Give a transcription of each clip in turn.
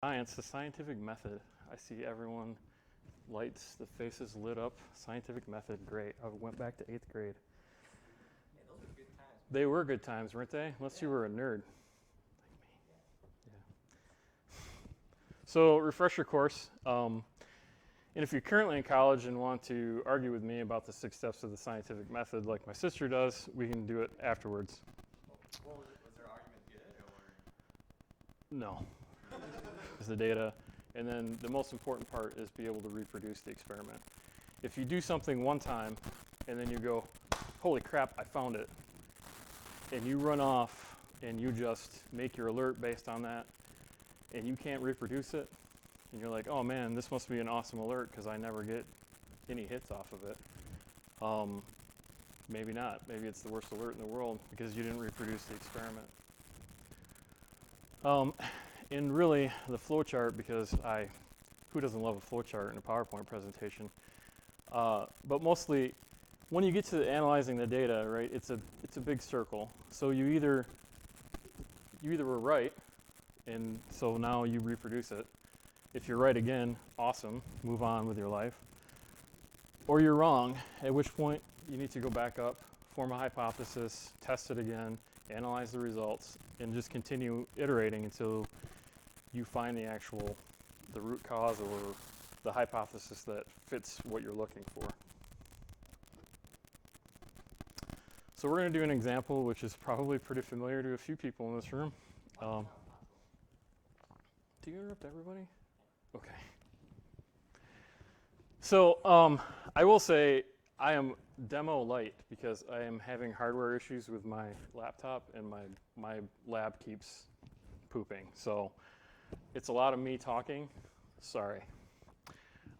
Science, the scientific method. I see everyone, lights, the faces lit up. Scientific method, great. I went back to 8th grade. Yeah, those were good times. They were good times, weren't they? Unless you were a nerd. Like me. Yeah. So, refresher course. And if you're currently in college and want to argue with me about the 6 steps of the scientific method like my sister does, we can do it afterwards. Well, was their argument good, or? No. Is the data. And then the most important part is be able to reproduce the experiment. If you do something one time and then you go, holy crap, I found it, and you run off and you just make your alert based on that, and you can't reproduce it, and you're like, oh man, this must be an awesome alert because I never get any hits off of it. Maybe not. Maybe it's the worst alert in the world because you didn't reproduce the experiment. And really, the flowchart, because who doesn't love a flowchart in a PowerPoint presentation? But mostly, when you get to analyzing the data, right, it's a big circle. So you either were right, and so now you reproduce it. If you're right again, awesome, move on with your life. Or you're wrong, at which point you need to go back up, form a hypothesis, test it again, analyze the results, and just continue iterating until you find the root cause or the hypothesis that fits what you're looking for. So we're going to do an example which is probably pretty familiar to a few people in this room. Do you interrupt everybody? Okay. So I will say I am demo light because I am having hardware issues with my laptop and my lab keeps pooping. So it's a lot of me talking. Sorry.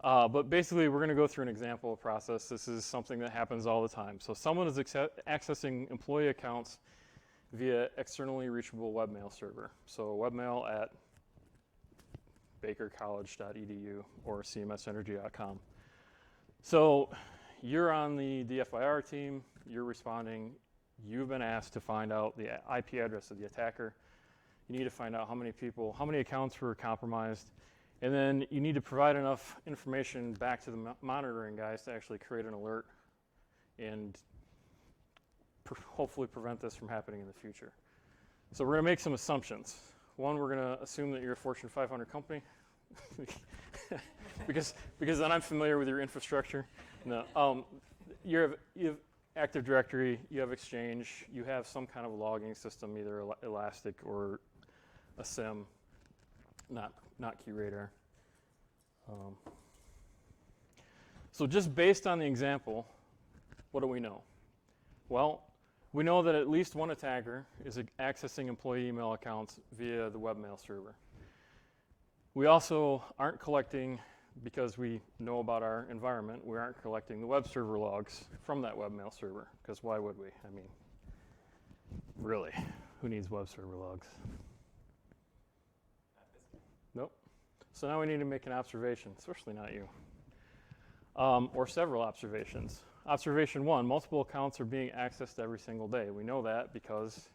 But basically, we're going to go through an example of process. This is something that happens all the time. So someone is accessing employee accounts via externally reachable webmail server. So webmail at bakercollege.edu or cmsenergy.com. So you're on the DFIR team. You're responding. You've been asked to find out the IP address of the attacker. You need to find out how many accounts were compromised, and then you need to provide enough information back to the monitoring guys to actually create an alert and hopefully prevent this from happening in the future. So we're going to make some assumptions. One, we're going to assume that you're a Fortune 500 company because then I'm familiar with your infrastructure. No, you have Active Directory, you have Exchange, you have some kind of logging system, either Elastic or a SIM, not QRadar. So just based on the example, what do we know? Well, we know that at least one attacker is accessing employee email accounts via the webmail server. We also aren't collecting, because we know about our environment, we aren't collecting the web server logs from that webmail server, because why would we? I mean, really, who needs web server logs? Nope. So now we need to make an observation, especially not you, or several observations. Observation 1, multiple accounts are being accessed every single day. We know that because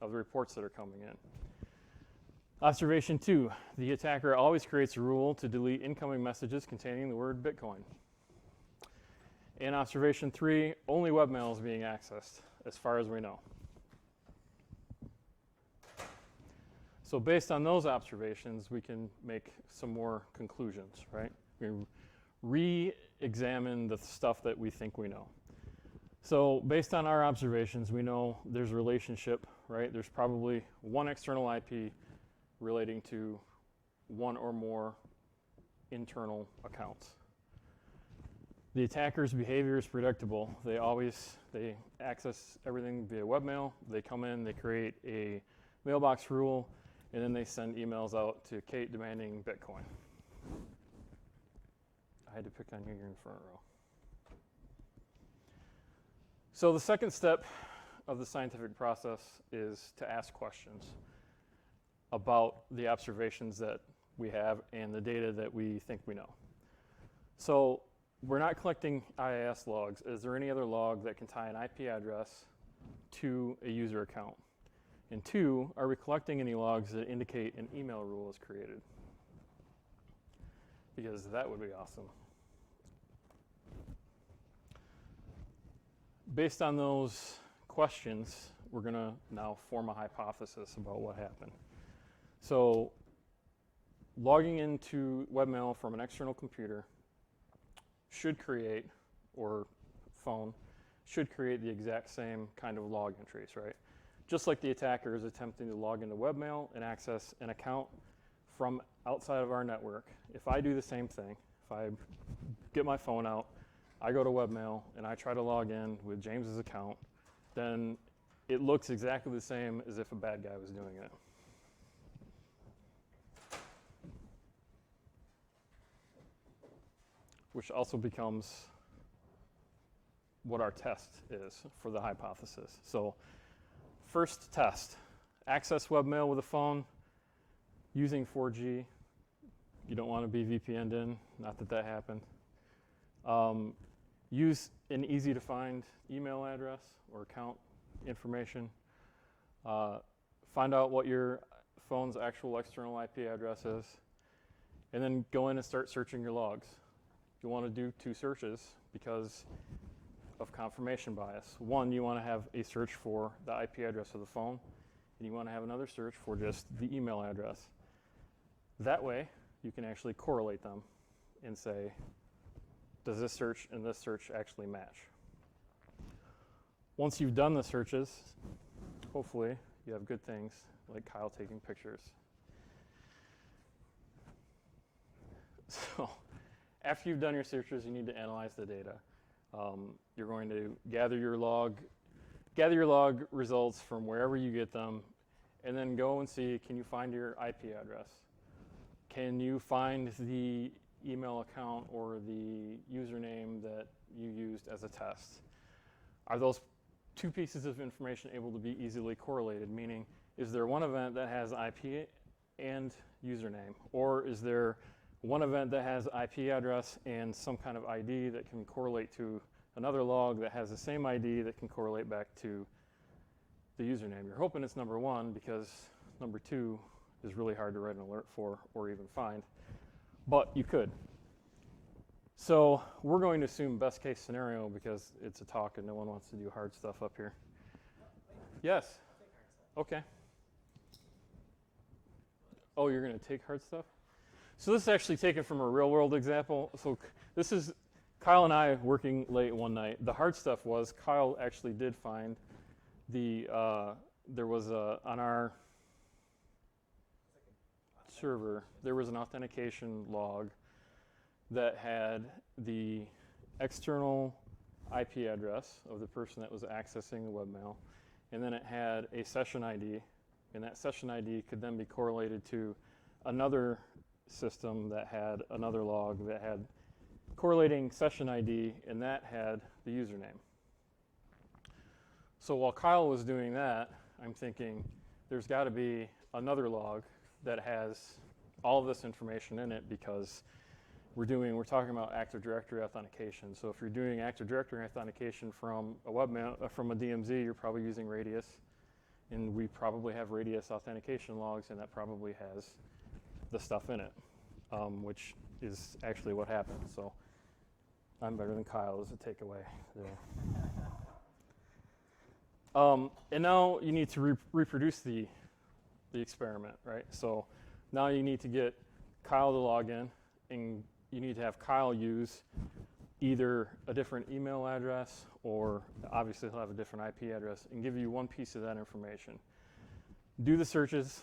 of the reports that are coming in. Observation 2, the attacker always creates a rule to delete incoming messages containing the word Bitcoin. And observation 3, only webmail is being accessed, as far as we know. So based on those observations, we can make some more conclusions, right? We re-examine the stuff that we think we know. So based on our observations, we know there's a relationship, right? There's probably one external IP relating to one or more internal accounts. The attacker's behavior is predictable. They access everything via webmail. They come in, they create a mailbox rule, and then they send emails out to Kate demanding Bitcoin. I had to pick on you, you're in front row. So the second step of the scientific process is to ask questions about the observations that we have and the data that we think we know. So we're not collecting IIS logs. Is there any other log that can tie an IP address to a user account? And 2, are we collecting any logs that indicate an email rule is created? because that would be awesome. Based on those questions, we're going to now form a hypothesis about what happened. So logging into webmail from an external computer should create, or phone, should create the exact same kind of log entries, right? Just like the attacker is attempting to log into webmail and access an account from outside of our network. If I do the same thing, if I get my phone out, I go to webmail and I try to log in with James's account, then it looks exactly the same as if a bad guy was doing it. Which also becomes what our test is for the hypothesis. So first test, access webmail with a phone using 4G. You don't want to be VPN'd in, not that that happened. Use an easy to find email address or account information. Find out what your phone's actual external IP address is, and then go in and start searching your logs. You want to do 2 searches because of confirmation bias. One, you want to have a search for the IP address of the phone, and you want to have another search for just the email address. That way, you can actually correlate them and say, does this search and this search actually match? Once you've done the searches, hopefully you have good things like Kyle taking pictures. So after you've done your searches, you need to analyze the data. You're going to gather your log results from wherever you get them, and then go and see, can you find your IP address? Can you find the email account or the username that you used as a test? Are those 2 pieces of information able to be easily correlated? Meaning, is there one event that has IP and username? Or is there one event that has IP address and some kind of ID that can correlate to another log that has the same ID that can correlate back to the username? You're hoping it's number 1 because number 2 is really hard to write an alert for or even find. But you could. So we're going to assume best case scenario because it's a talk and no one wants to do hard stuff up here. Yes? Okay. Oh, you're going to take hard stuff? So this is actually taken from a real world example. So this is Kyle and I working late one night. The hard stuff was Kyle actually did find the, there was on our server, there was an authentication log that had the external IP address of the person that was accessing the webmail, and then it had a session ID, and that session ID could then be correlated to another system that had another log that had correlating session ID, and that had the username. So while Kyle was doing that, I'm thinking there's got to be another log that has all of this information in it because we're talking about Active Directory authentication. So if you're doing Active Directory authentication from a webmail, from a DMZ, you're probably using Radius, and we probably have Radius authentication logs, and that probably has the stuff in it, which is actually what happened. So I'm better than Kyle as a takeaway there. And now you need to reproduce the experiment, right? So now you need to get Kyle to log in, and you need to have Kyle use either a different email address, or obviously he'll have a different IP address, and give you one piece of that information. Do the searches,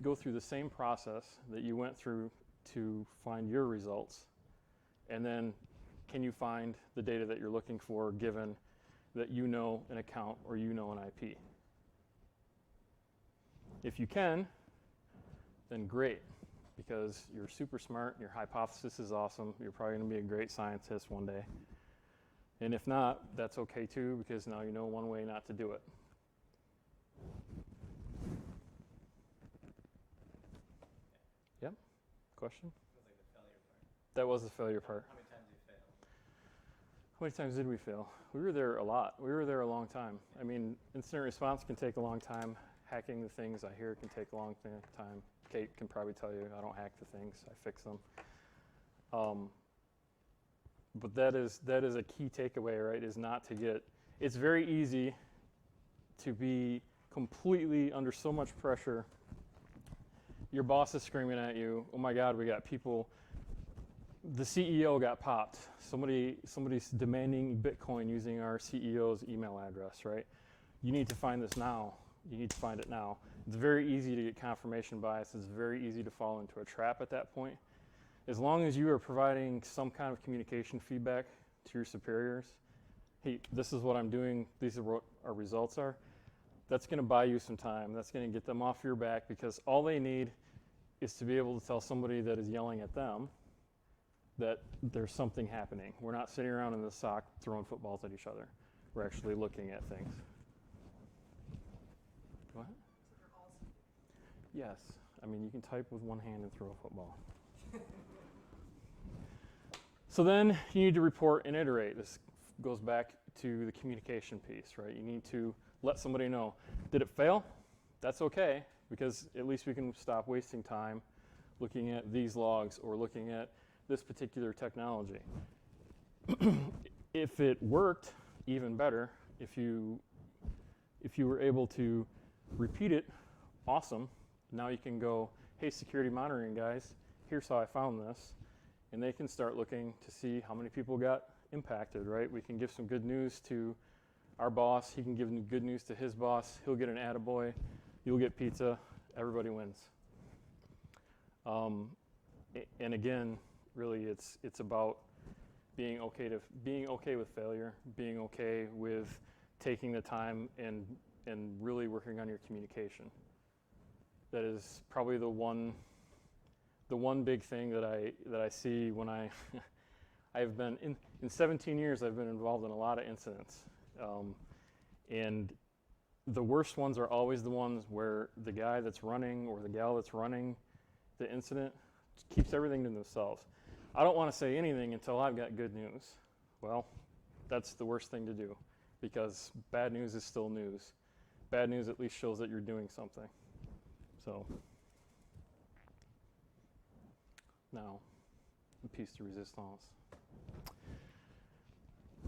go through the same process that you went through to find your results, and then can you find the data that you're looking for given that you know an account or you know an IP? If you can, then great, because you're super smart, your hypothesis is awesome, you're probably going to be a great scientist one day. And if not, that's okay too, because now you know one way not to do it. Yep, question? That was the failure part. How many times did you fail? How many times did we fail? We were there a lot. We were there a long time. I mean, incident response can take a long time. Hacking the things I hear can take a long time. Kate can probably tell you I don't hack the things, I fix them. But that is a key takeaway, right? Is not to get. It's very easy to be completely under so much pressure. Your boss is screaming at you, "Oh my God, we got people." The CEO got popped. Somebody's demanding Bitcoin using our CEO's email address, right? You need to find this now. You need to find it now. It's very easy to get confirmation bias. It's very easy to fall into a trap at that point. As long as you are providing some kind of communication feedback to your superiors, hey, this is what I'm doing, these are what our results are, that's going to buy you some time. That's going to get them off your back, because all they need is to be able to tell somebody that is yelling at them that there's something happening. We're not sitting around in the SOC throwing footballs at each other. We're actually looking at things. What? Yes. I mean, you can type with one hand and throw a football. So then you need to report and iterate. This goes back to the communication piece, right? You need to let somebody know. Did it fail? That's okay, because at least we can stop wasting time looking at these logs or looking at this particular technology. If it worked, even better. If you were able to repeat it, awesome. Now you can go, hey, security monitoring guys, here's how I found this. And they can start looking to see how many people got impacted, right? We can give some good news to our boss. He can give good news to his boss. He'll get an attaboy. You'll get pizza. Everybody wins. And again, really, it's about being okay with failure, being okay with taking the time and really working on your communication. That is probably the one big thing that I see when I've been in 17 years. I've been involved in a lot of incidents, and the worst ones are always the ones where the guy that's running or the gal that's running the incident keeps everything to themselves. I don't want to say anything until I've got good news. Well, that's the worst thing to do, because bad news is still news. Bad news at least shows that you're doing something. So now, the piece de resistance.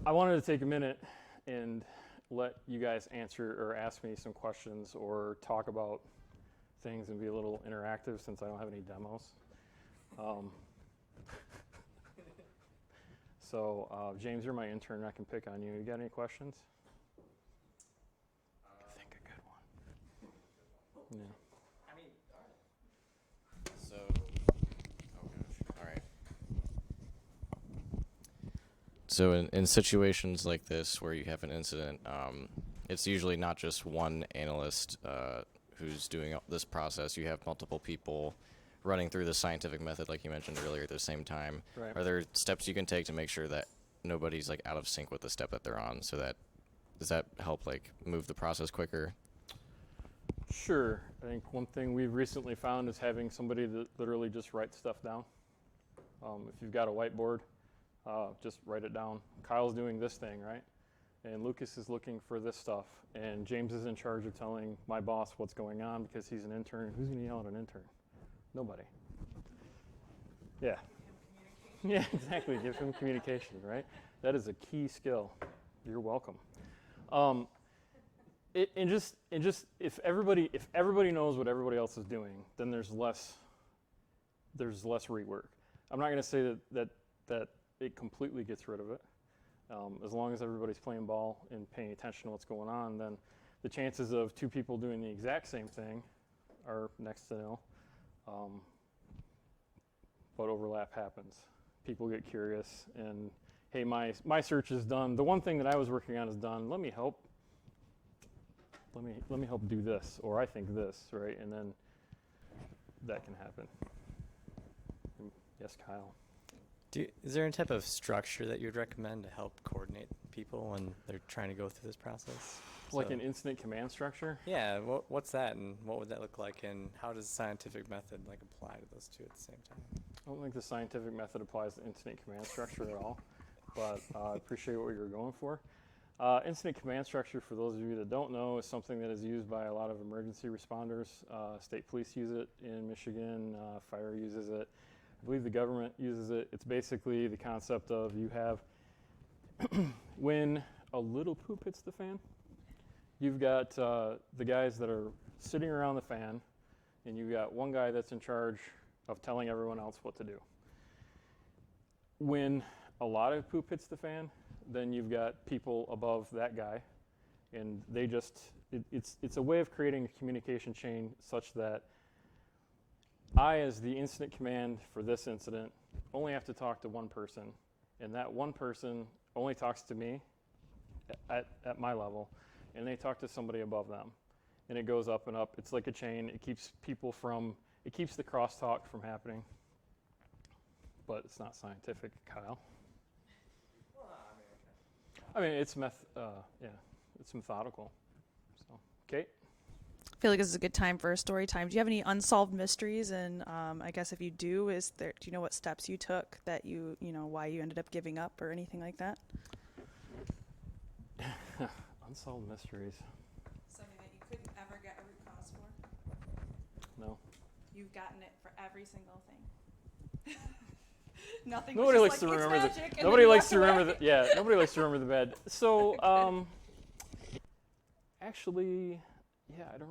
I wanted to take a minute and let you guys answer or ask me some questions or talk about things and be a little interactive, since I don't have any demos. So, James, you're my intern. I can pick on you. You got any questions? Think a good one. Yeah. I mean, all right. So, oh gosh, all right. So in situations like this where you have an incident, it's usually not just one analyst who's doing this process. You have multiple people running through the scientific method, like you mentioned earlier, at the same time. Right. Are there steps you can take to make sure that nobody's like out of sync with the step that they're on? So that does that help like move the process quicker? Sure. I think one thing we've recently found is having somebody that literally just writes stuff down. If you've got a whiteboard, just write it down. Kyle's doing this thing, right? And Lucas is looking for this stuff. And James is in charge of telling my boss what's going on, because he's an intern. Who's going to yell at an intern? Nobody. Yeah. Yeah, exactly. Give him communication, right? That is a key skill. You're welcome. And just if everybody knows what everybody else is doing, then there's less rework. I'm not going to say that it completely gets rid of it. As long as everybody's playing ball and paying attention to what's going on, then the chances of two people doing the exact same thing are next to nil. But overlap happens. People get curious, and hey, my search is done. The one thing that I was working on is done. Let me help. Let me help do this, or I think this, right? And then that can happen. Yes, Kyle. Is there any type of structure that you'd recommend to help coordinate people when they're trying to go through this process? Like an incident command structure? Yeah, what's that, and what would that look like, and how does the scientific method like apply to those two at the same time? I don't think the scientific method applies to incident command structure at all, but I appreciate what you're going for. Incident command structure, for those of you that don't know, is something that is used by a lot of emergency responders. State police use it in Michigan. Fire uses it. I believe the government uses it. It's basically the concept of you have, when a little poop hits the fan, you've got the guys that are sitting around the fan, and you've got one guy that's in charge of telling everyone else what to do. When a lot of poop hits the fan, then you've got people above that guy, and they just, it's a way of creating a communication chain such that I, as the incident command for this incident, only have to talk to one person, and that one person only talks to me at my level, and they talk to somebody above them. And it goes up and up. It's like a chain. It keeps people from, it keeps the crosstalk from happening. But it's not scientific, Kyle. Well, I mean, It's it's methodical. So, Kate? I feel like this is a good time for a story time. Do you have any unsolved mysteries? And I guess if you do, do you know what steps you took that why you ended up giving up or anything like that? Unsolved mysteries. Something that you couldn't ever get a root cause for? No. You've gotten it for every single thing. Nothing. Nobody was likes just to like, remember "It's the. magic," and Nobody then you likes to walk remember away. the. Yeah. Nobody likes to remember the bad. So, actually, yeah, I don't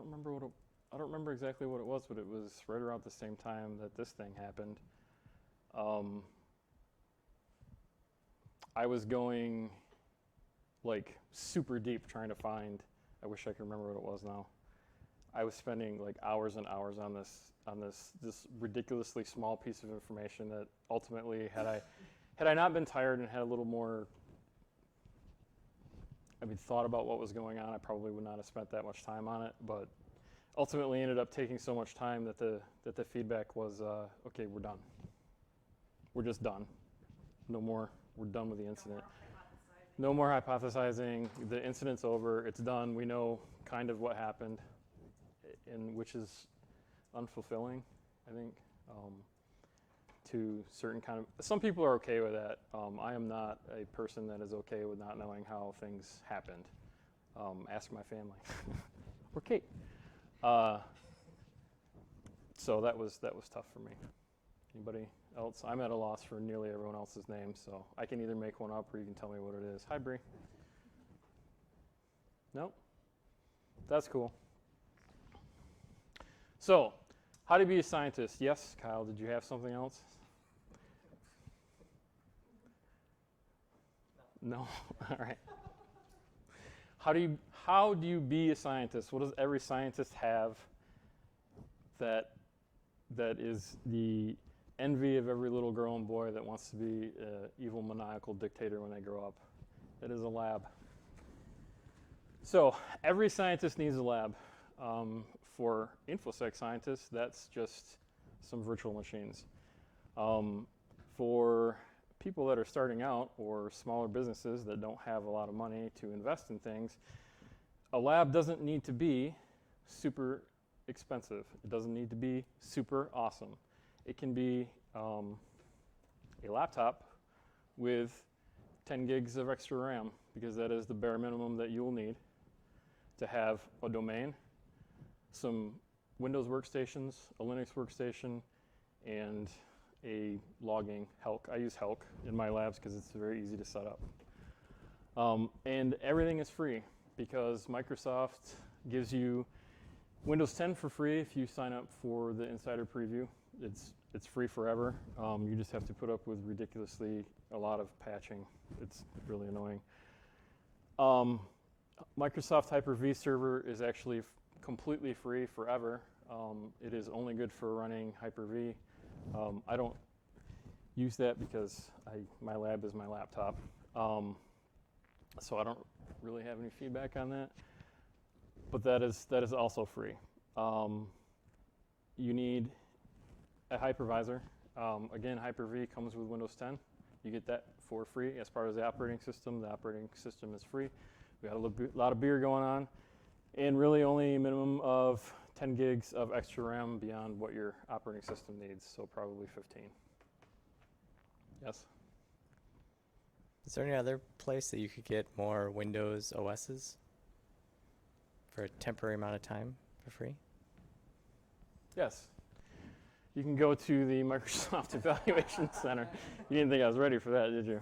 remember exactly what it was, but it was right around the same time that this thing happened. I was going like super deep trying to find. I wish I could remember what it was now. I was spending like hours and hours on this ridiculously small piece of information that ultimately, had I not been tired and had a little more, thought about what was going on, I probably would not have spent that much time on it. But ultimately, ended up taking so much time that the feedback was, okay, we're done. We're just done. No more. We're done with the incident. No more hypothesizing. The incident's over. It's done. We know kind of what happened, and which is unfulfilling, I think, to certain kind of. Some people are okay with that. I am not a person that is okay with not knowing how things happened. Ask my family or Kate. So that was tough for me. Anybody else? I'm at a loss for nearly everyone else's name, so I can either make one up or you can tell me what it is. Hi, Bree. Nope. That's cool. So, how to be a scientist? Yes, Kyle, did you have something else? No? All right. How do you be a scientist? What does every scientist have that is the envy of every little girl and boy that wants to be an evil, maniacal dictator when they grow up? That is a lab. So every scientist needs a lab. For InfoSec scientists, that's just some virtual machines. For people that are starting out or smaller businesses that don't have a lot of money to invest in things, a lab doesn't need to be super expensive. It doesn't need to be super awesome. It can be a laptop with 10 gigs of extra RAM, because that is the bare minimum that you will need to have a domain, some Windows workstations, a Linux workstation, and a logging Helk. I use Helk in my labs because it's very easy to set up. And everything is free because Microsoft gives you Windows 10 for free if you sign up for the Insider Preview. It's free forever. You just have to put up with ridiculously a lot of patching. It's really annoying. Microsoft Hyper-V Server is actually completely free forever. It is only good for running Hyper-V. I don't use that because my lab is my laptop. So I don't really have any feedback on that. But that is also free. You need a hypervisor. Again, Hyper-V comes with Windows 10. You get that for free as part of the operating system. The operating system is free. We got a lot of beer going on, and really only a minimum of 10 gigs of extra RAM beyond what your operating system needs, so probably 15. Yes? Is there any other place that you could get more Windows OSs for a temporary amount of time for free? Yes. you can go to the Microsoft Evaluation Center. You didn't think I was ready for that, did you?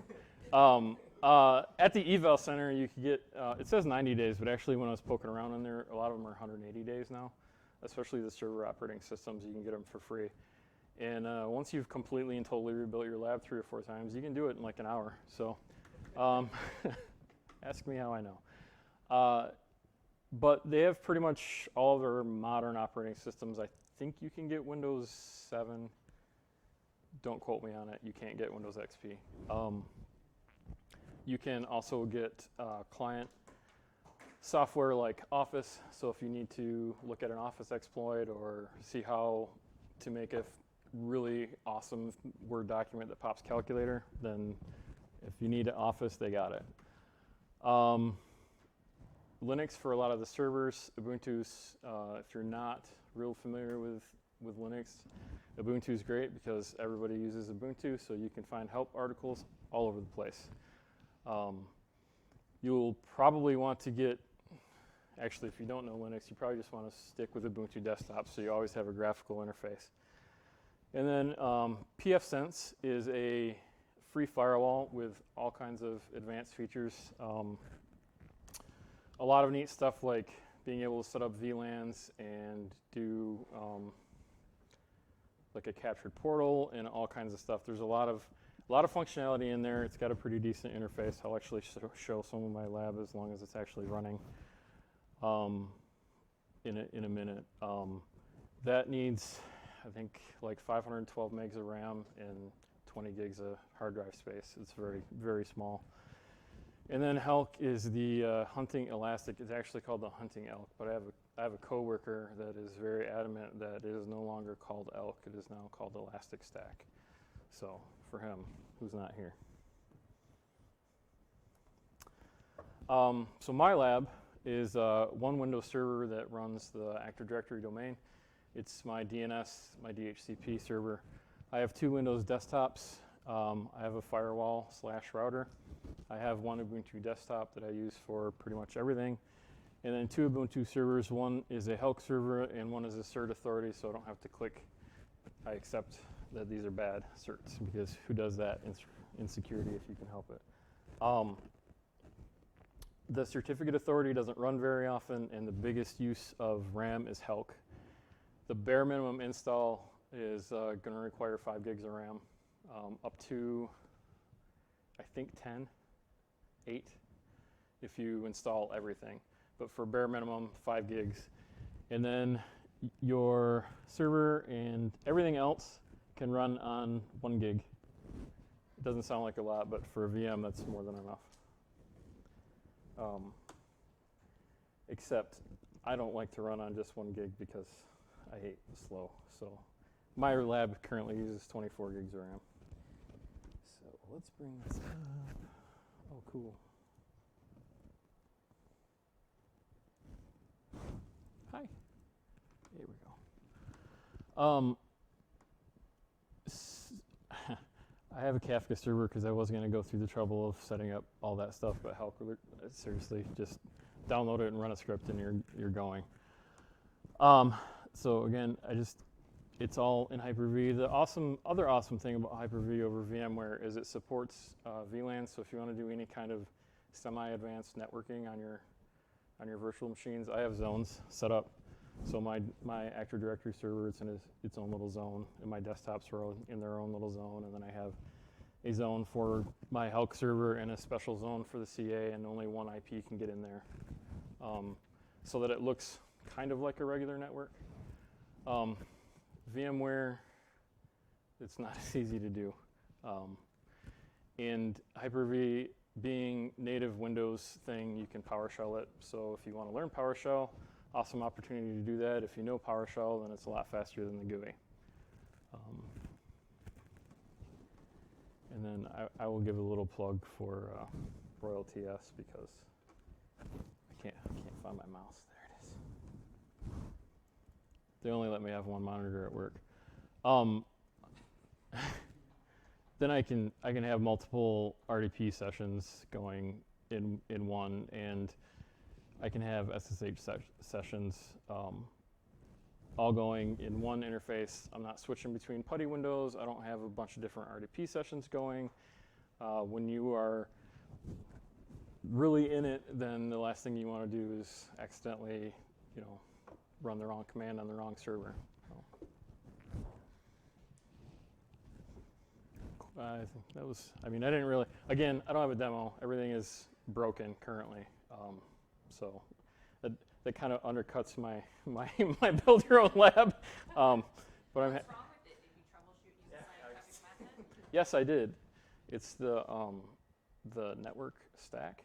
At the eval center, you can get, it says 90 days, but actually when I was poking around in there, a lot of them are 180 days now, especially the server operating systems. You can get them for free. And once you've completely and totally rebuilt your lab 3 or 4 times, you can do it in like an hour. So ask me how I know. But they have pretty much all of their modern operating systems. I think you can get Windows 7. Don't quote me on it. You can't get Windows XP. You can also get client software like Office. So if you need to look at an Office exploit or see how to make a really awesome Word document that pops calculator, then if you need Office, they got it. Linux for a lot of the servers. Ubuntu's, if you're not real familiar with Linux, Ubuntu is great because everybody uses Ubuntu, so you can find help articles all over the place. You'll probably want to get, actually if you don't know Linux, you probably just want to stick with Ubuntu desktop so you always have a graphical interface. And then pfSense is a free firewall with all kinds of advanced features. A lot of neat stuff like being able to set up VLANs and do like a captured portal and all kinds of stuff. There's a lot of functionality in there. It's got a pretty decent interface. I'll actually show some of my lab as long as it's actually running in a minute. That needs, I think, like 512 megs of RAM and 20 gigs of hard drive space. It's very, very small. And then Elk is the hunting elastic. It's actually called the hunting elk, but I have a coworker that is very adamant that it is no longer called elk. It is now called elastic stack. So for him, who's not here. So my lab is one Windows server that runs the Active Directory domain. It's my DNS, my DHCP server. I have 2 Windows desktops. I have a firewall/router. I have one Ubuntu desktop that I use for pretty much everything. And then 2 Ubuntu servers. One is a Helk server and one is a cert authority, so I don't have to click I accept that these are bad certs, because who does that in security if you can help it? The certificate authority doesn't run very often, and the biggest use of RAM is Helk. The bare minimum install is going to require 5 gigs of RAM, up to, I think, 8 if you install everything. But for bare minimum, 5 gigs. And then your server and everything else can run on 1 gig. It doesn't sound like a lot, but for a VM, that's more than enough. Except I don't like to run on just 1 gig because I hate slow. So my lab currently uses 24 gigs of RAM. So let's bring this up. Oh, cool. Hi. Here we go. I have a Kafka server because I was going to go through the trouble of setting up all that stuff, but Helk, seriously, just download it and run a script and you're going. So again, it's all in Hyper-V. The other awesome thing about Hyper-V over VMware is it supports VLANs. So if you want to do any kind of semi-advanced networking on your virtual machines, I have zones set up. So my Active Directory server, it's in its own little zone, and my desktops are in their own little zone, and then I have a zone for my Helk server and a special zone for the CA, and only one IP can get in there, so that it looks kind of like a regular network. VMware, it's not as easy to do. And Hyper-V being native Windows thing, you can PowerShell it. So if you want to learn PowerShell, awesome opportunity to do that. If you know PowerShell, then it's a lot faster than the GUI. And then I will give a little plug for Royal TS because I can't find my mouse. There it is. They only let me have 1 monitor at work. Then I can have multiple RDP sessions going in one, and I can have SSH sessions all going in one interface. I'm not switching between PuTTY windows. I don't have a bunch of different RDP sessions going. When you are really in it, then the last thing you want to do is accidentally, run the wrong command on the wrong server. I think that was, I didn't really, again, I don't have a demo. Everything is broken currently. So that kind of undercuts my build your own lab. But I'm What's wrong with it? Did you troubleshoot using the scientific method? Yes, I did. It's the network stack.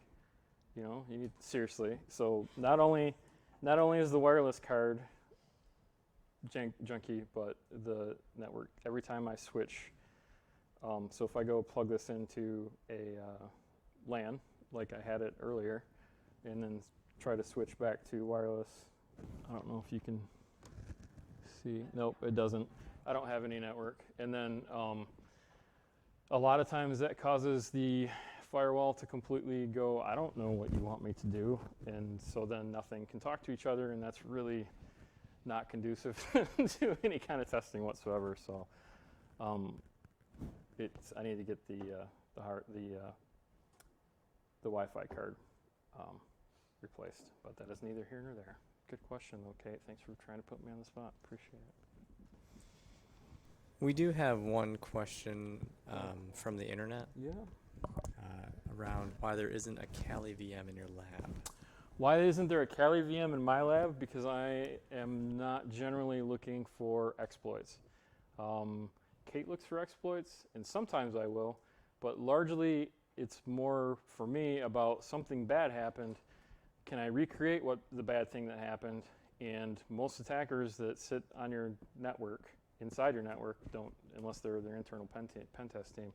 You need, seriously. So not only is the wireless card junky, but the network. Every time I switch, so if I go plug this into a LAN, like I had it earlier, and then try to switch back to wireless, I don't know if you can see. Nope, it doesn't. I don't have any network. And then a lot of times that causes the firewall to completely go, I don't know what you want me to do. And so then nothing can talk to each other, and that's really not conducive to any kind of testing whatsoever. So I need to get the Wi-Fi card replaced, but that is neither here nor there. Good question, though, Kate. Thanks for trying to put me on the spot. Appreciate it. We do have one question from the internet Yeah. around why there isn't a Kali VM in your lab. Why isn't there a Kali VM in my lab? Because I am not generally looking for exploits. Kate looks for exploits, and sometimes I will, but largely it's more for me about something bad happened. Can I recreate what the bad thing that happened? And most attackers that sit on your network, inside your network, don't, unless they're their internal pen test team.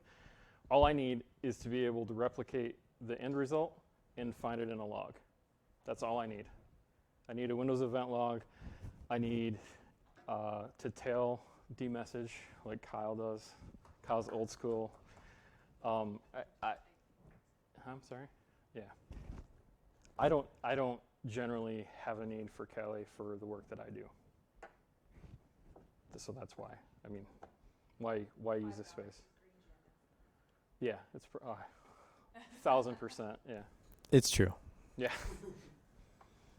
All I need is to be able to replicate the end result and find it in a log. That's all I need. I need a Windows event log. I need to tail demessage like Kyle does. Kyle's old school. I'm sorry? Yeah. I don't generally have a need for Kali for the work that I do. So that's why. Why use this space? Yeah, it's 1,000%. Yeah. It's true. Yeah.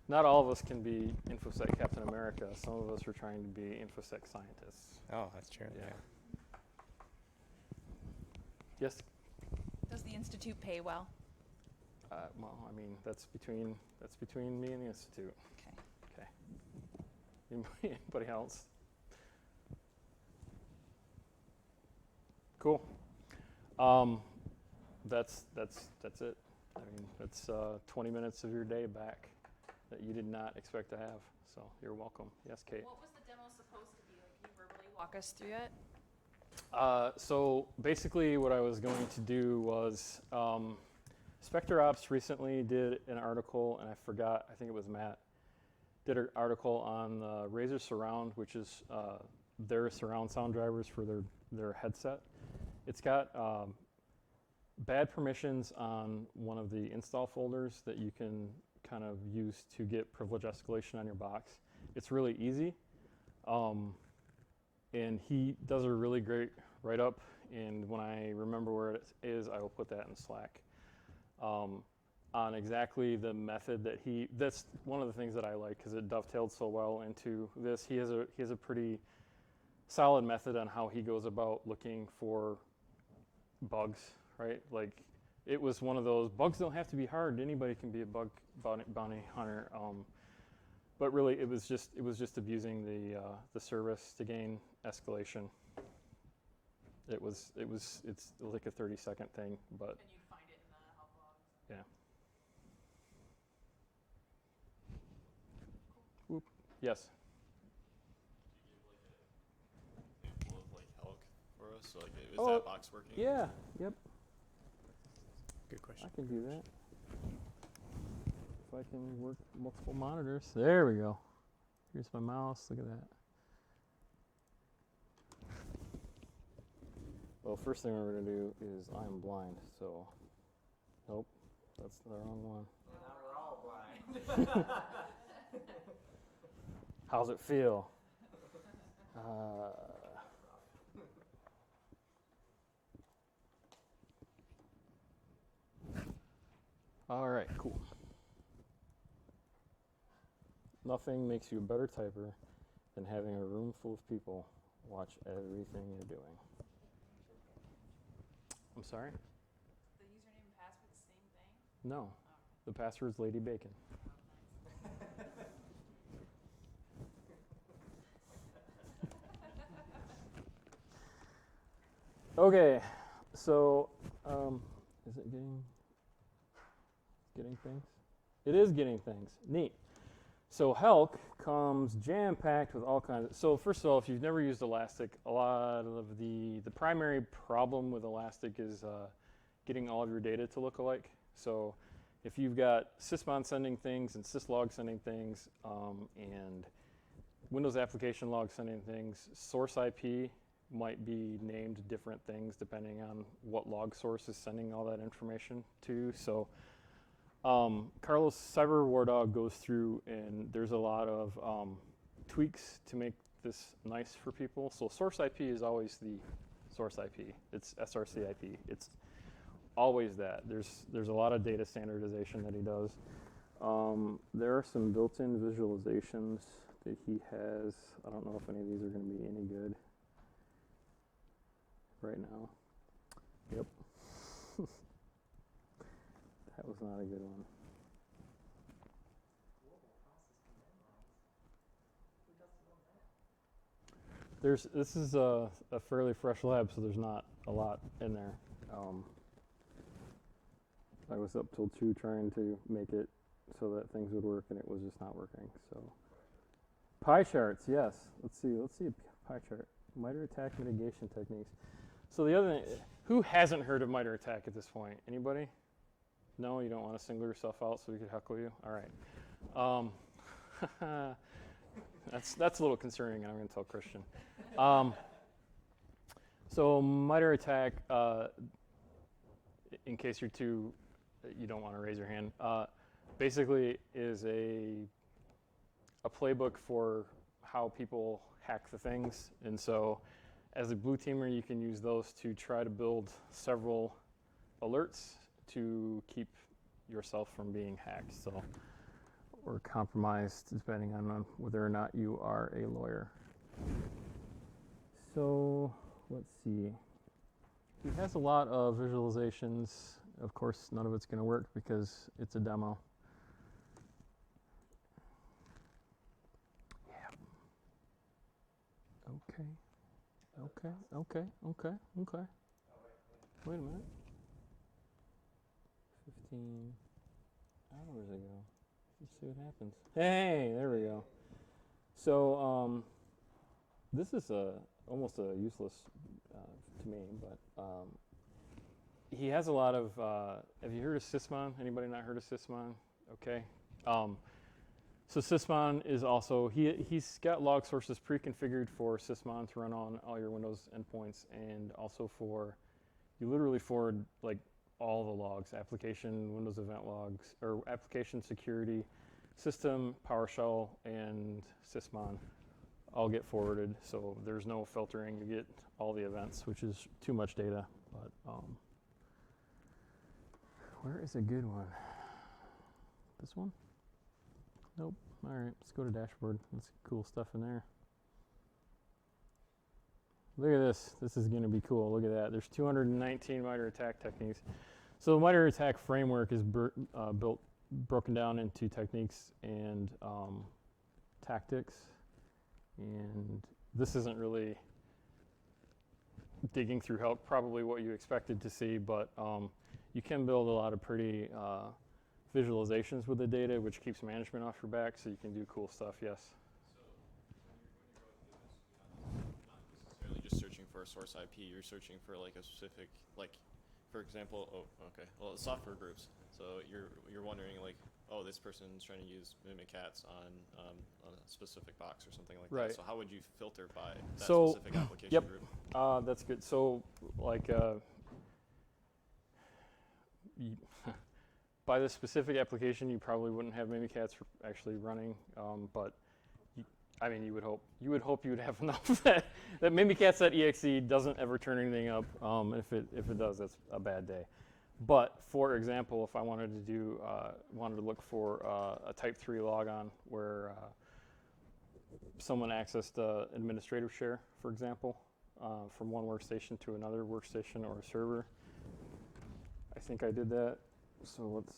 Not all of us can be InfoSec Captain America. Some of us are trying to be InfoSec scientists. Oh, that's true. Yeah. Yes. Does the institute pay well? Well, that's between me and the institute. Okay. Okay. Anybody else? Cool. That's it. That's 20 minutes of your day back that you did not expect to have. So you're welcome. Yes, Kate. What was the demo supposed to be? Can you verbally walk us through it? So basically what I was going to do was Spectre Ops recently did an article, and I forgot, I think it was Matt, did an article on the Razer Surround, which is their surround sound drivers for their headset. It's got bad permissions on one of the install folders that you can kind of use to get privilege escalation on your box. It's really easy. And he does a really great write-up, and when I remember where it is, I will put that in Slack. On exactly the method that that's one of the things that I like because it dovetailed so well into this. He has a pretty solid method on how he goes about looking for bugs, right? Like, it was one of those, bugs don't have to be hard. Anybody can be a bug bounty hunter. But really, it was just abusing the service to gain escalation. It's like a 30-second thing, but. And you'd find it in the help logs. Yeah. Whoop. Yes. Could you give like a example of Elk for us? So is Oh, that box working? Yeah. Yep. Good question. I can do that. If I can work multiple monitors. There we go. Here's my mouse. Look at that. Well, first thing we're going to do is I'm blind, so nope, that's the wrong one. Now we're all blind. How's it feel? All right, cool. Nothing makes you a better typer than having a room full of people watch everything you're doing. I'm sorry? The username and password the same thing? No. The password's Lady Bacon. Okay, so is it getting things? It is getting things. Neat. So Helk comes jam-packed with all kinds of, so first of all, if you've never used Elastic, a lot of the primary problem with Elastic is getting all of your data to look alike. So if you've got Sismon sending things and syslog sending things and Windows application log sending things, source IP might be named different things depending on what log source is sending all that information to. So Carlos Cyber War Dog goes through and there's a lot of tweaks to make this nice for people. So source IP is always the source IP. It's SRC IP. It's always that. There's a lot of data standardization that he does. There are some built-in visualizations that he has. I don't know if any of these are going to be any good right now. Yep. That was not a good one. This is a fairly fresh lab, so there's not a lot in there. I was up till 2 trying to make it so that things would work, and it was just not working. So pie charts, yes. Let's see a pie chart. Mitre Attack mitigation techniques. So the other thing, who hasn't heard of Mitre Attack at this point? Anybody? No, you don't want to single yourself out so we could heckle you? All right. That's a little concerning, and I'm going to tell Christian. So Mitre Attack, in case you don't want to raise your hand, basically is a playbook for how people hack the things. And so as a blue teamer, you can use those to try to build several alerts to keep yourself from being hacked. So, or compromised, depending on whether or not you are a lawyer. So let's see. He has a lot of visualizations. Of course, none of it's going to work because it's a demo. Yeah. Okay. Wait a minute. 15 hours ago. Let's see what happens. Hey, there we go. So this is almost a useless to me, but he has a lot of. Have you heard of Sismon? Anybody not heard of Sismon? Okay. So Sismon is also he's got log sources pre-configured for Sismon to run on all your Windows endpoints, and also for you literally forward like all the logs, application, Windows event logs, or application security, system, PowerShell, and Sismon all get forwarded. So there's no filtering. You get all the events, which is too much data. But where is a good one? This one? Nope. All right, let's go to dashboard. That's cool stuff in there. Look at this. This is going to be cool. Look at that. There's 219 Mitre Attack techniques. So the Mitre Attack framework is broken down into techniques and tactics. And this isn't really digging through help, probably what you expected to see, but you can build a lot of pretty visualizations with the data, which keeps management off your back, so you can do cool stuff, yes. So when you're going through this, you're not necessarily just searching for a source IP, you're searching for like a specific, like, for example, software groups. So you're wondering like, oh, this person's trying to use Mimikatz on a specific box or something like that. So how would you filter by that specific application group? That's good. So like by the specific application, you probably wouldn't have Mimikatz actually running, but I mean, you would hope you would have enough that mimikatz.exe doesn't ever turn anything up. If it does, that's a bad day. But for example, if I wanted to do wanted to look for a type 3 logon where someone accessed administrative share, for example, from one workstation to another workstation or a server, I think I did that. So let's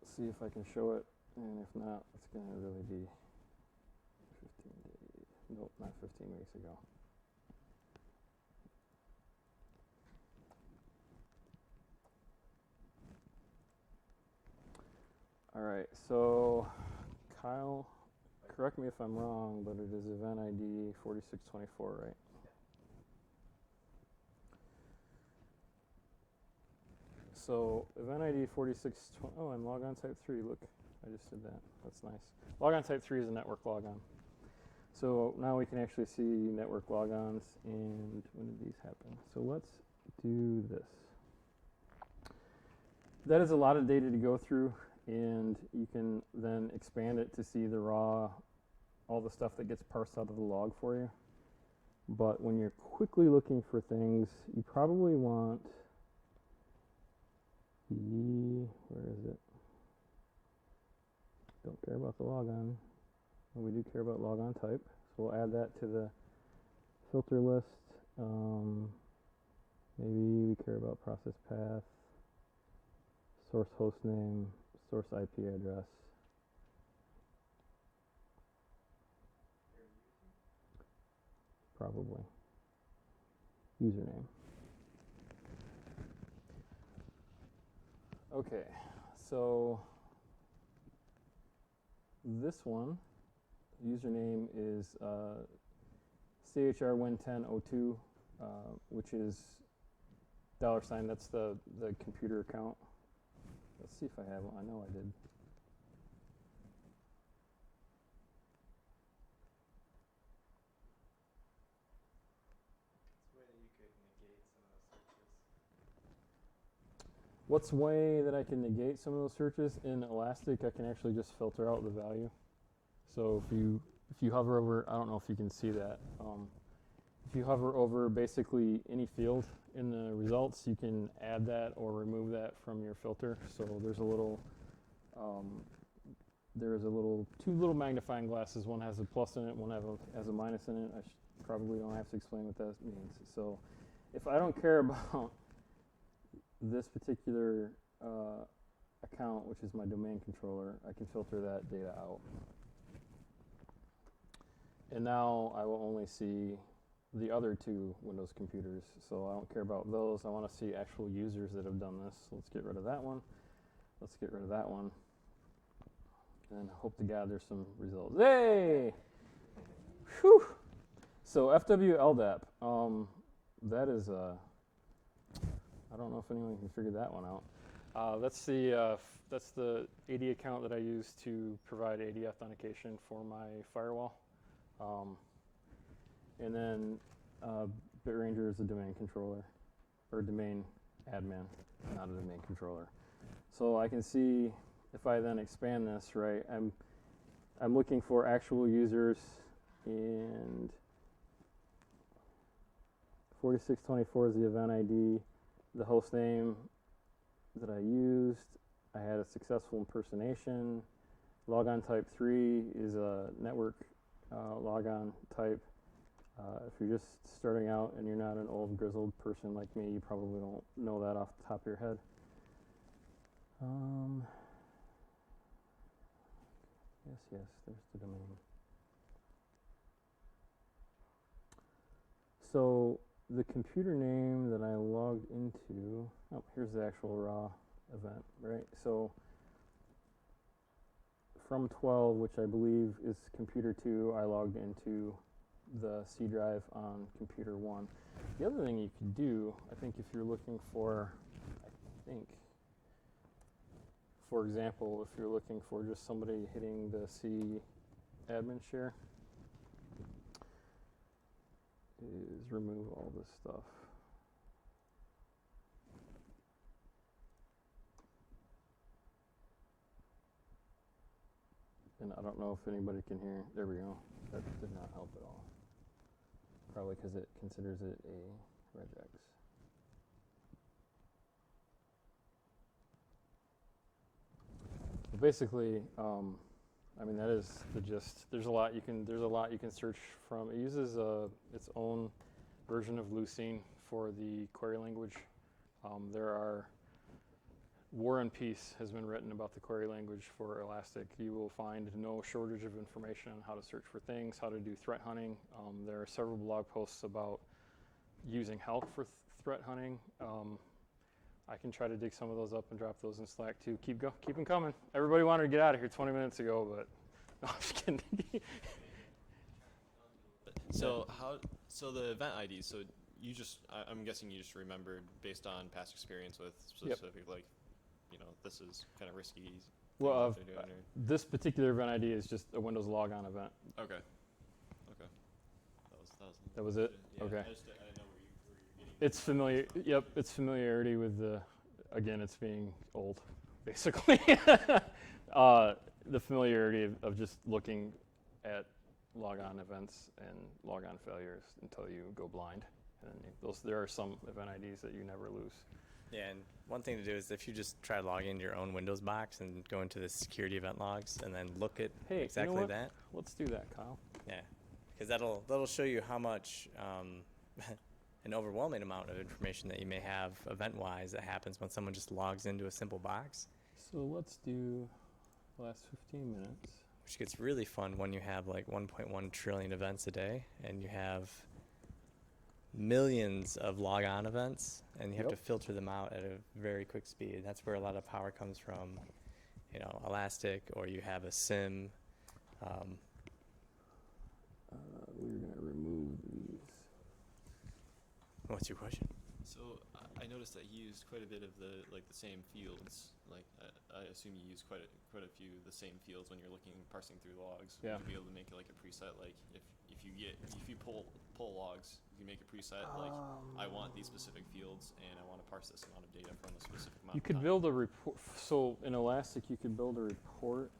see if I can show it, and if not, it's going to really be 15 days. Nope, not 15 weeks ago. All right, so Kyle, correct me if I'm wrong, but it is event ID 4624, right? So event ID 4620, oh, and logon type 3, look, I just did that, that's nice. Logon type 3 is a network logon. So now we can actually see network logons, and when did these happen? So let's do this. That is a lot of data to go through, and you can then expand it to see the raw, all the stuff that gets parsed out of the log for you. But when you're quickly looking for things, you probably want where is it? Don't care about the logon. Well, we do care about logon type, so we'll add that to the filter list. Maybe we care about process path, source host name, source IP address. Probably. Username. Okay, so this one, username is CHRWin1002, which is $, that's the computer account. Let's see if I have one. I know I did. What's a way that I can negate some of those searches? In Elastic, I can actually just filter out the value. So if you hover over, I don't know if you can see that. If you hover over basically any field in the results, you can add that or remove that from your filter. So there's a little, two little magnifying glasses. One has a plus in it, one has a minus in it. I probably don't have to explain what that means. So if I don't care about this particular account, which is my domain controller, I can filter that data out. And now I will only see the other two Windows computers, so I don't care about those. I want to see actual users that have done this. So let's get rid of that one. Let's get rid of that one. And hope to God there's some results. Hey! Whew! So FWLDAP, that is I don't know if anyone can figure that one out. That's the AD account that I use to provide AD authentication for my firewall. And then BitRanger is a domain controller, or domain admin, not a domain controller. So I can see if I then expand this, right, I'm looking for actual users, and 4624 is the event ID. The host name that I used, I had a successful impersonation. Logon type 3 is a network logon type. If you're just starting out and you're not an old grizzled person like me, you probably don't know that off the top of your head. Yes, there's the domain. So the computer name that I logged into, oh, here's the actual raw event, right? So from 12, which I believe is computer 2, I logged into the C drive on computer 1. The other thing you can do, I think if you're looking for, for example, if you're looking for just somebody hitting the C admin share, is remove all this stuff. And I don't know if anybody can hear. There we go. That did not help at all. Probably because it considers it a regex. But basically, I mean that is the gist. There's a lot you can search from. It uses its own version of Lucene for the query language. There are War and Peace has been written about the query language for Elastic. You will find no shortage of information on how to search for things, how to do threat hunting. There are several blog posts about using Helk for threat hunting. I can try to dig some of those up and drop those in Slack too. Keep them coming. Everybody wanted to get out of here 20 minutes ago, but no, I'm just kidding. So the event IDs, so you just, I'm guessing you just remembered based on past experience with specific, like, you know, this is kind of risky. Well, this particular event ID is just a Windows logon event. Okay. That was it? Yeah, Okay. I didn't know where you're getting. It's familiar. Yep, it's familiarity with the. Again, it's being old, basically. The familiarity of just looking at logon events and logon failures until you go blind. And there are some event IDs that you never lose. Yeah, and one thing to do is if you just try logging into your own Windows box and go into the security event logs and then look at Hey, exactly you know what? that. Let's do that, Kyle. Yeah, because that'll show you how much an overwhelming amount of information that you may have event-wise that happens when someone just logs into a simple box. So let's do the last 15 minutes. Which gets really fun when you have like 1.1 trillion events a day and you have millions of log-on events and you have to filter them out at a very quick speed. That's where a lot of power comes from, you know, Elastic, or you have a SIM. We're going to remove these. What's your question? So I noticed that you used quite a bit of the same fields. Like I assume you use quite a few of the same fields when you're parsing through logs. Yeah. Would you be able to make it like a preset? Like if you pull logs, you make a preset. Like I want these specific fields and I want to parse this amount of data from a specific amount. You could build a report. So in Elastic, you could build a report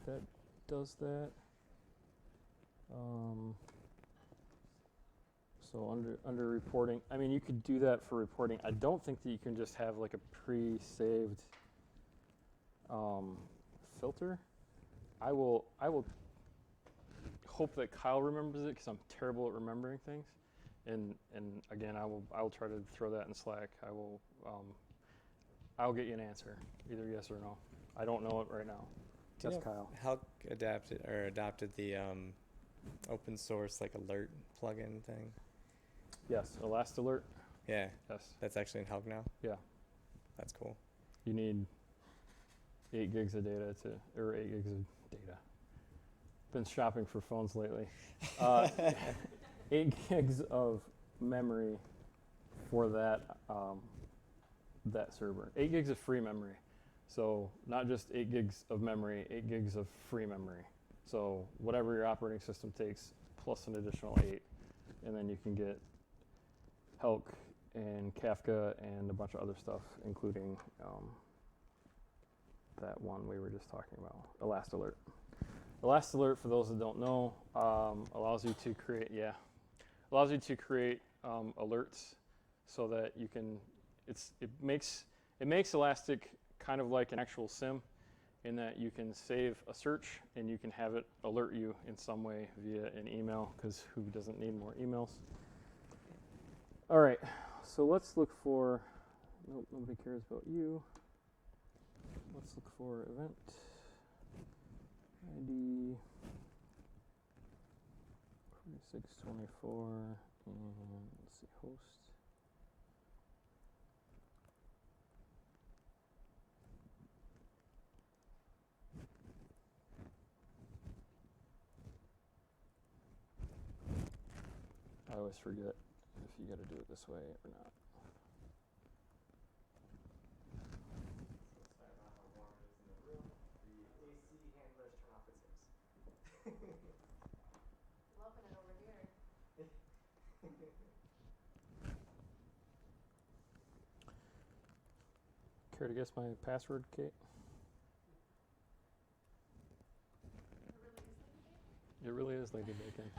that does that. So under reporting, I mean, you could do that for reporting. I don't think that you can just have like a pre-saved filter. I will hope that Kyle remembers it because I'm terrible at remembering things. And again, I will try to throw that in Slack. I'll get you an answer, either yes or no. I don't know it right now. That's Kyle. Helk adopted the open source like alert plugin thing. Yes, ElastAlert. Yeah, Yes. that's actually in Helk now. Yeah. That's cool. You need 8 gigs of data or 8 gigs of data. Been shopping for phones lately. 8 gigs of memory for that server. 8 gigs of free memory. So not just 8 gigs of memory, 8 gigs of free memory. So whatever your operating system takes plus an additional 8, and then you can get Helk and Kafka and a bunch of other stuff, including that one we were just talking about, ElastAlert. ElastAlert, for those that don't know, allows you to create alerts so that you can. It makes Elastic kind of like an actual SIM, in that you can save a search and you can have it alert you in some way via an email, because who doesn't need more emails? All right, so let's look for, nope, nobody cares about you. Let's look for event ID 4624, and let's see, host. I always forget if you got to do it this way or not. Loving it over here. Care to guess my password, Kate? It really is Lady Bacon.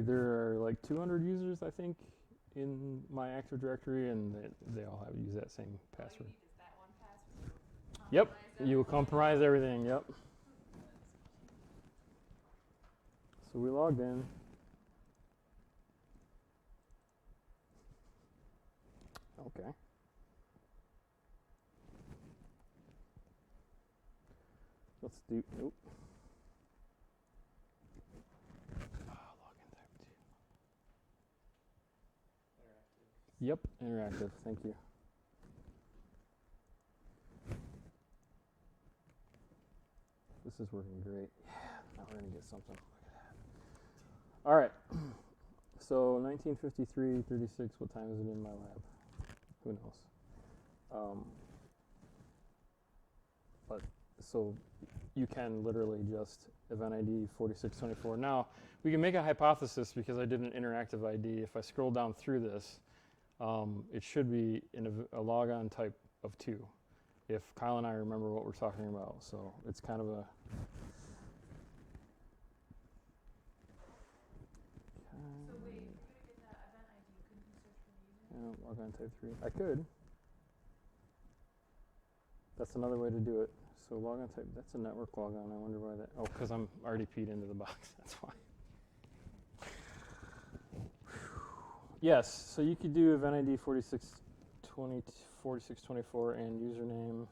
There are like 200 users, I think, in my Active Directory, and they all have use that same password. Is that one password? Yep, you will compromise everything, yep. So we logged in. Okay. Let's do, nope. Login type 2. Yep, interactive, thank you. This is working great. Yeah, now we're gonna get something. Look at that. All right. So 1953, 36, what time is it in my lab? Who knows? But so you can literally just event ID 4624. Now, we can make a hypothesis because I did an interactive ID. If I scroll down through this, it should be in a logon type of 2, if Kyle and I remember what we're talking about. So it's kind of a... So wait, if you're gonna get that event ID, couldn't you search for the user? Yeah, logon type 3. I could. That's another way to do it. So logon type, that's a network logon. I wonder why that, oh, because I'm already peed into the box, that's why. Yes, so you could do event ID 4620, 4624 and username. I mean,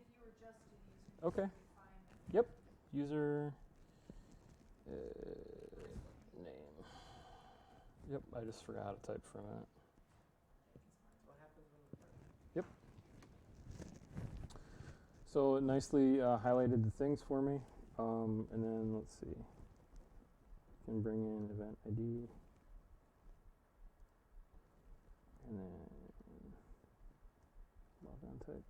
if you were just a user, Okay. you'd be fine. Yep, user name. Yep, I just forgot how to type for a minute. Yep. So it nicely highlighted the things for me. And then let's see. Can bring in event ID. And then logon type.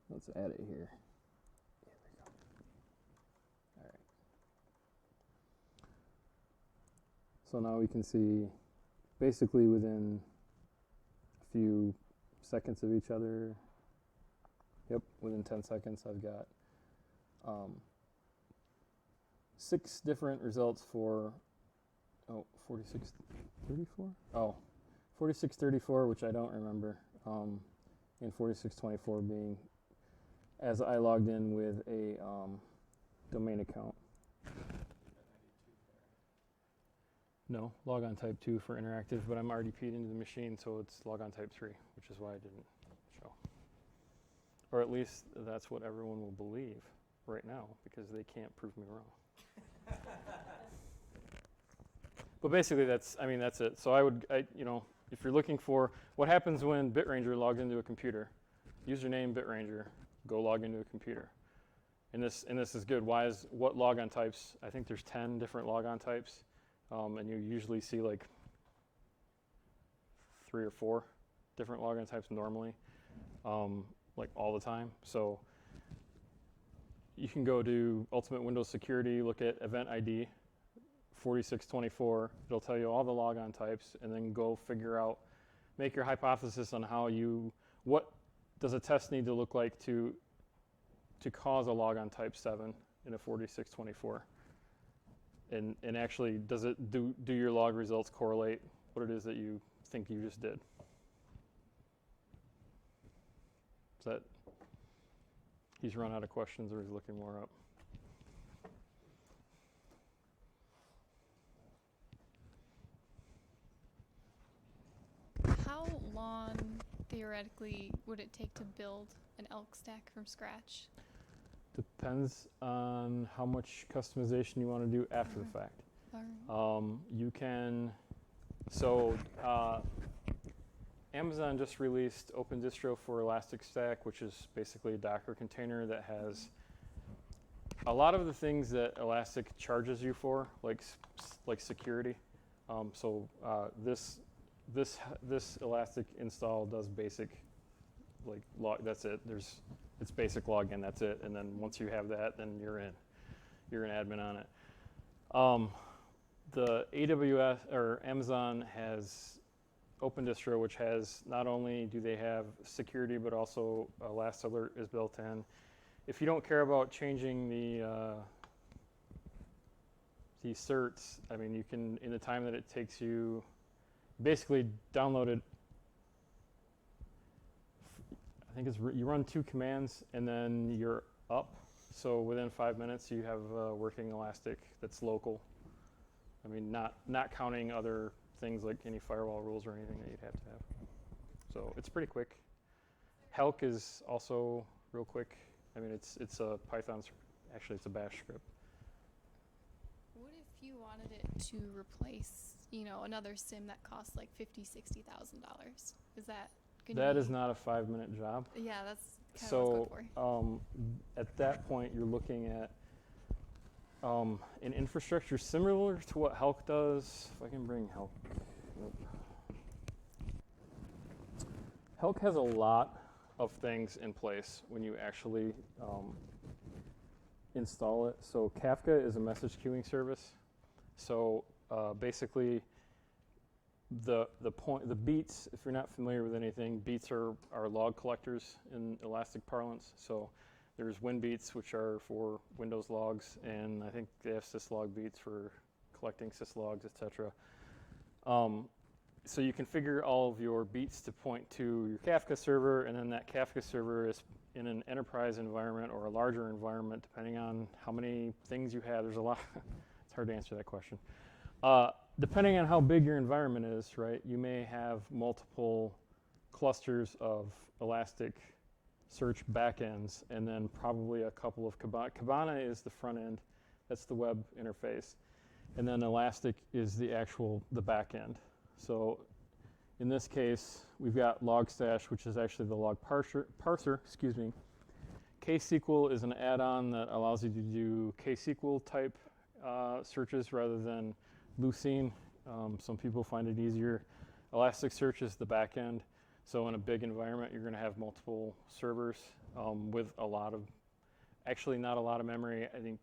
Let's add it here. There we go. All right. So now we can see basically within a few seconds of each other. Yep, within 10 seconds I've got 6 different results for 4634? Oh, 4634, which I don't remember, and 4624 being as I logged in with a domain account. No, logon type 2 for interactive, but I'm already peed into the machine, so it's logon type 3, which is why I didn't show. Or at least that's what everyone will believe right now, because they can't prove me wrong. But basically that's it. So if you're looking for what happens when BitRanger logs into a computer, username BitRanger, go log into a computer. And this is good. What logon types? I think there's 10 different logon types, and you usually see like 3 or 4 different logon types normally, like all the time. So you can go to Ultimate Windows Security, look at event ID 4624. It'll tell you all the logon types, and then go figure out, make your hypothesis on what does a test need to look like to cause a logon type 7 in a 4624, and actually does it do your log results correlate what it is that you think you just did? Is that he's run out of questions or he's looking more up? How long, theoretically, would it take to build an elk stack from scratch? Depends on how much customization you want to do after the fact. You can, Amazon just released Open Distro for Elasticstack, which is basically a Docker container that has a lot of the things that Elastic charges you for, like security. This Elastic install does basic, that's it. It's basic login, that's it. And then once you have that, then you're in. You're an admin on it. The AWS or Amazon has OpenDistro, which has not only do they have security, but also last alert is built in. If you don't care about changing the certs, I mean, you can, in the time that it takes you, basically download it. I think it's you run 2 commands and then you're up. So within 5 minutes, you have working Elastic that's local. I mean, not counting other things like any firewall rules or anything that you'd have to have. So it's pretty quick. Helk is also real quick. I mean, it's a Python, actually it's a bash script. What if you wanted it to replace, you know, another sim that costs like $50,000-$60,000? Is that good? That is not a 5-minute job. Yeah, that's kind of what I was going for. At that point, you're looking at an infrastructure similar to what Helk does. If I can bring Helk. Nope. Helk has a lot of things in place when you actually install it. So Kafka is a message queuing service. So basically, the beats, if you're not familiar with anything, beats are log collectors in Elastic parlance. So there's WinBeats, which are for Windows logs, and I think they have syslog beats for collecting syslogs, etc. So you configure all of your beats to point to your Kafka server, and then that Kafka server is in an enterprise environment or a larger environment, depending on how many things you have. There's a lot. It's hard to answer that question. Depending on how big your environment is, right, you may have multiple clusters of Elastic Search backends, and then probably a couple of Kibana. Kibana is the front end. That's the web interface. And then Elastic is the back end. So in this case, we've got Logstash, which is actually the log parser, excuse me. KSQL is an add-on that allows you to do KSQL type searches rather than Lucene. Some people find it easier. Elasticsearch is the back end. So in a big environment, you're going to have multiple servers with a lot of, actually not a lot of memory. I think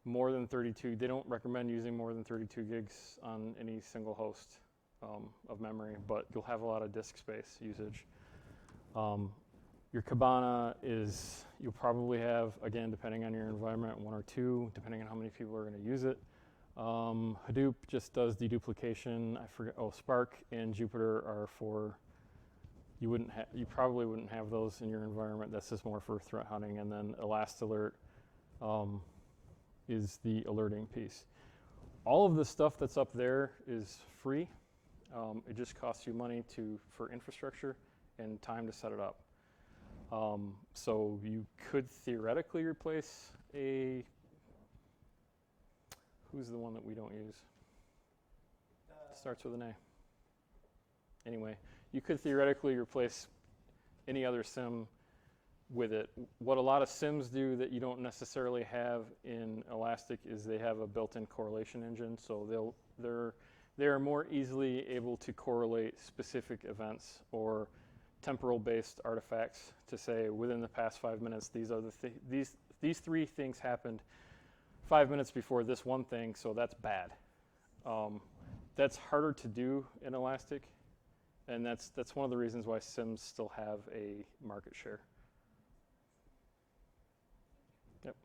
more than 32. They don't recommend using more than 32 gigs on any single host of memory, but you'll have a lot of disk space usage. Your Kibana is, you'll probably have, again, depending on your environment, 1 or 2, depending on how many people are going to use it. Hadoop just does deduplication. I forget. Oh, Spark and Jupyter are for. You probably wouldn't have those in your environment. That's just more for threat hunting. And then ElastAlert is the alerting piece. All of the stuff that's up there is free. It just costs you money for infrastructure and time to set it up. So you could theoretically replace who's the one that we don't use? Starts with an A. Anyway, you could theoretically replace any other SIM with it. What a lot of SIMs do that you don't necessarily have in Elastic is they have a built-in correlation engine, so they're more easily able to correlate specific events or temporal-based artifacts to say within the past 5 minutes these are these 3 things happened 5 minutes before this one thing, so that's bad. That's harder to do in Elastic. And that's one of the reasons why SIMs still have a market share. Yep.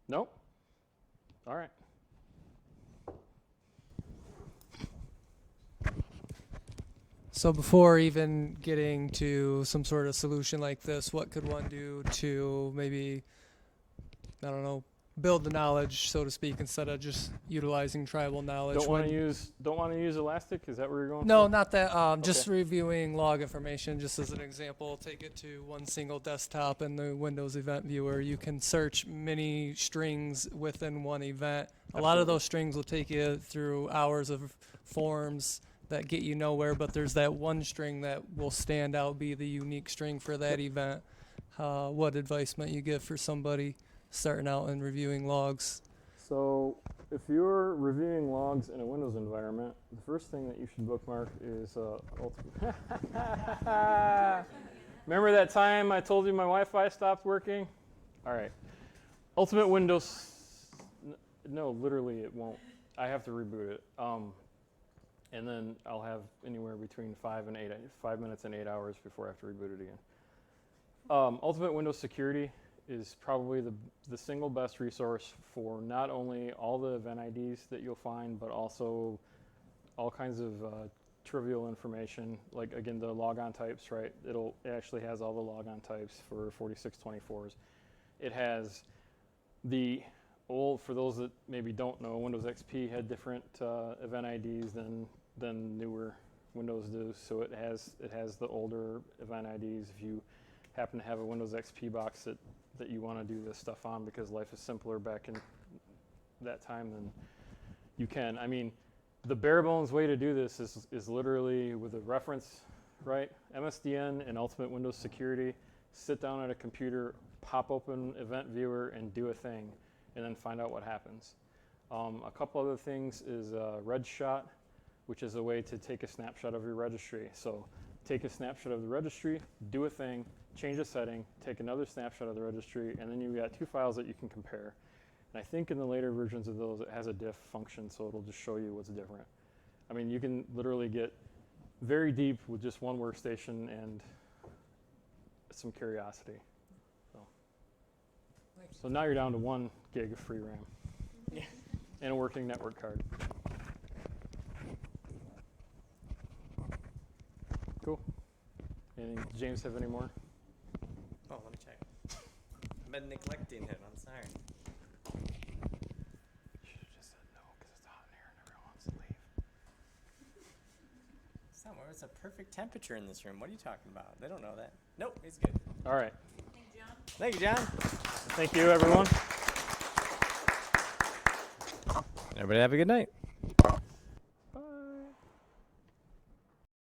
Nope. All right. So before even getting to some sort of solution like this, what could one do to maybe, I don't know, build the knowledge, so to speak, instead of just utilizing tribal knowledge? Don't want to use Elastic? Is that where you're going? No, for? not that. Okay. Just reviewing log information, just as an example. Take it to one single desktop in the Windows event viewer. You can search many strings within one event. A lot of those strings will take you through hours of forms that get you nowhere, but there's that one string that will stand out, be the unique string for that event. What advice might you give for somebody starting out and reviewing logs? So if you're reviewing logs in a Windows environment, the first thing that you should bookmark is Remember that time I told you my Wi-Fi stopped working? All right. Ultimate Windows. No, literally it won't. I have to reboot it. And then I'll have anywhere between 5 minutes and 8 hours before I have to reboot it again. Ultimate Windows Security is probably the single best resource for not only all the event IDs that you'll find, but also all kinds of trivial information, like again the logon types, right? It actually has all the logon types for 4624s. It has the old, for those that maybe don't know, Windows XP had different event IDs than newer Windows do. So it has the older event IDs. If you happen to have a Windows XP box that you want to do this stuff on because life is simpler back in that time, then you can. I mean, the bare bones way to do this is literally with a reference, right? MSDN and Ultimate Windows Security. Sit down at a computer, pop open Event Viewer, and do a thing, and then find out what happens. A couple other things is RegShot, which is a way to take a snapshot of your registry. So take a snapshot of the registry, do a thing, change a setting, take another snapshot of the registry, and then you've got two files that you can compare. And I think in the later versions of those, it has a diff function, so it'll just show you what's different. I mean, you can literally get very deep with just one workstation and some curiosity. So now you're down to 1 gig of free RAM. Yeah. And a working network card. Cool. Anything, James, have any more? Oh, let me check. I've been neglecting him. I'm sorry. You should have just said no because it's hot in here and everyone wants to leave. It's a perfect temperature in this room. What are you talking about? They don't know that. Nope, he's good. All right. Thank you, John. Thank you, everyone. Everybody have a good night.